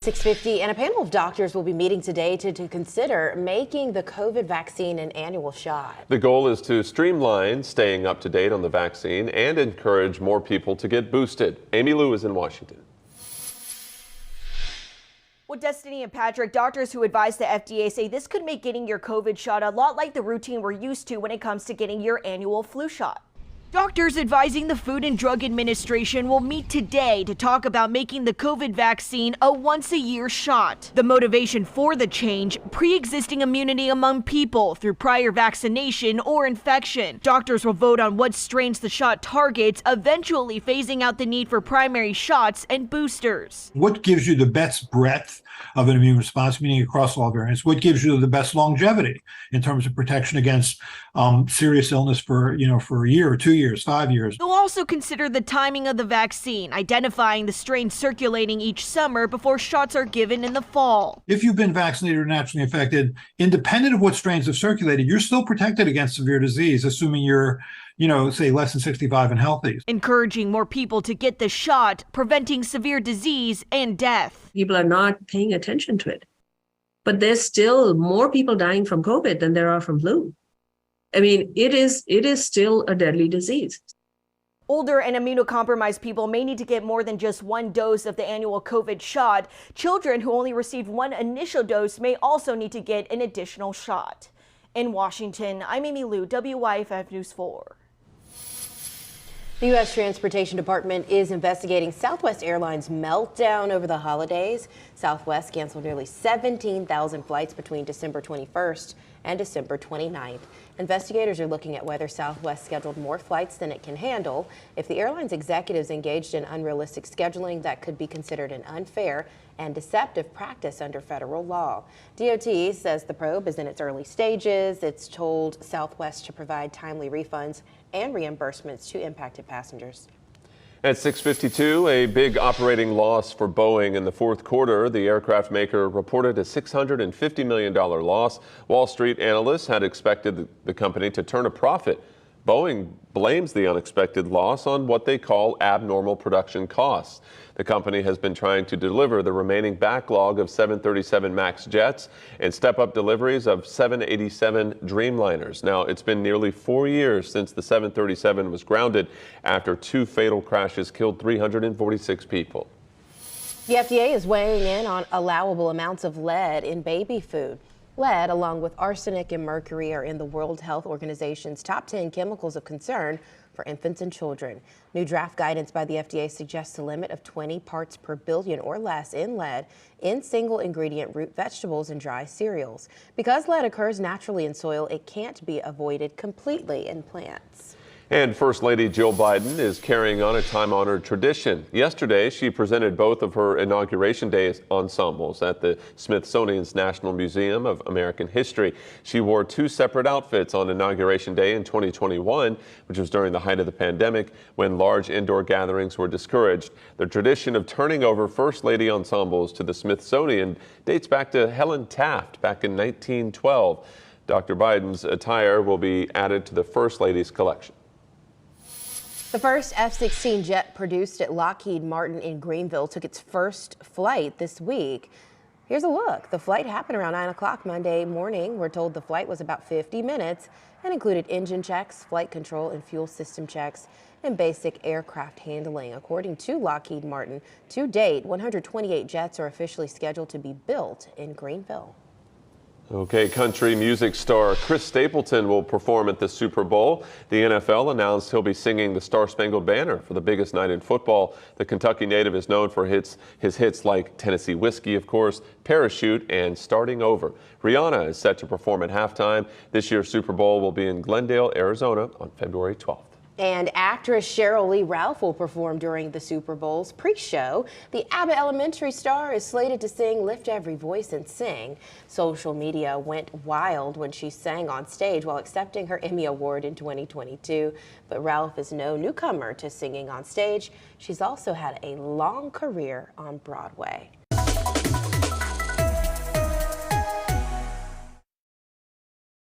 6:50, and a panel of doctors will be meeting today to consider making the COVID vaccine an annual shot. The goal is to streamline staying up to date on the vaccine and encourage more people to get boosted. Amy Lou is in Washington. Well, Destiny and Patrick, doctors who advise the FDA say this could make getting your COVID shot a lot like the routine we're used to when it comes to getting your annual flu shot. Doctors advising the Food and Drug Administration will meet today to talk about making the COVID vaccine a once-a-year shot. The motivation for the change, pre-existing immunity among people through prior vaccination or infection. Doctors will vote on what strains the shot targets, eventually phasing out the need for primary shots and boosters. What gives you the best breadth of an immune response, meaning across all variants? What gives you the best longevity in terms of protection against serious illness for a year or 2 years, 5 years? They'll also consider the timing of the vaccine, identifying the strain circulating each summer before shots are given in the fall. If you've been vaccinated or naturally infected, independent of what strains have circulated, you're still protected against severe disease, assuming you're say less than 65 and healthy. Encouraging more people to get the shot, preventing severe disease and death. People are not paying attention to it. But there's still more people dying from COVID than there are from flu. I mean, it is still a deadly disease. Older and immunocompromised people may need to get more than just one dose of the annual COVID shot. Children who only received one initial dose may also need to get an additional shot. In Washington, I'm Amy Lou, WYFF News 4. The U.S. Transportation Department is investigating Southwest Airlines' meltdown over the holidays. Southwest canceled nearly 17,000 flights between December 21st and December 29th. Investigators are looking at whether Southwest scheduled more flights than it can handle. If the airline's executives engaged in unrealistic scheduling, that could be considered an unfair and deceptive practice under federal law. DOT says the probe is in its early stages. It's told Southwest to provide timely refunds and reimbursements to impacted passengers. At 6:52, a big operating loss for Boeing in the fourth quarter. The aircraft maker reported a $650 million loss. Wall Street analysts had expected the company to turn a profit. Boeing blames the unexpected loss on what they call abnormal production costs. The company has been trying to deliver the remaining backlog of 737 MAX jets and step up deliveries of 787 Dreamliners. Now, it's been nearly 4 years since the 737 was grounded after 2 fatal crashes killed 346 people. The FDA is weighing in on allowable amounts of lead in baby food. Lead, along with arsenic and mercury, are in the World Health Organization's top 10 chemicals of concern for infants and children. New draft guidance by the FDA suggests a limit of 20 parts per billion or less in lead in single ingredient root vegetables and dry cereals. Because lead occurs naturally in soil, it can't be avoided completely in plants. And First Lady Jill Biden is carrying on a time-honored tradition. Yesterday, she presented both of her Inauguration Day ensembles at the Smithsonian's National Museum of American History. She wore 2 separate outfits on Inauguration Day in 2021, which was during the height of the pandemic when large indoor gatherings were discouraged. The tradition of turning over First Lady ensembles to the Smithsonian dates back to Helen Taft back in 1912. Dr. Biden's attire will be added to the First Lady's collection. The first F-16 jet produced at Lockheed Martin in Greenville took its first flight this week. Here's a look. The flight happened around 9 o'clock Monday morning. We're told the flight was about 50 minutes and included engine checks, flight control and fuel system checks, and basic aircraft handling. According to Lockheed Martin, to date, 128 jets are officially scheduled to be built in Greenville. Okay, country music star Chris Stapleton will perform at the Super Bowl. The NFL announced he'll be singing the Star-Spangled Banner for the biggest night in football. The Kentucky native is known for his hits like Tennessee Whiskey, of course, Parachute, and Starting Over. Rihanna is set to perform at halftime. This year's Super Bowl will be in Glendale, Arizona on February 12th. And actress Cheryl Lee Ralph will perform during the Super Bowl's pre-show. The Abbott Elementary star is slated to sing Lift Every Voice and Sing. Social media went wild when she sang on stage while accepting her Emmy Award in 2022. But Ralph is no newcomer to singing on stage. She's also had a long career on Broadway.